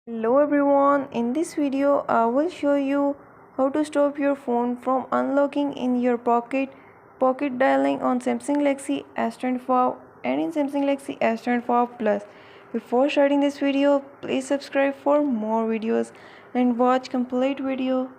Hello everyone, in this video I will show you how to stop your phone from unlocking in your pocket dialing on Samsung Galaxy S25 and in Samsung Galaxy S25 Plus. Before starting this video, please subscribe for more videos and watch complete video.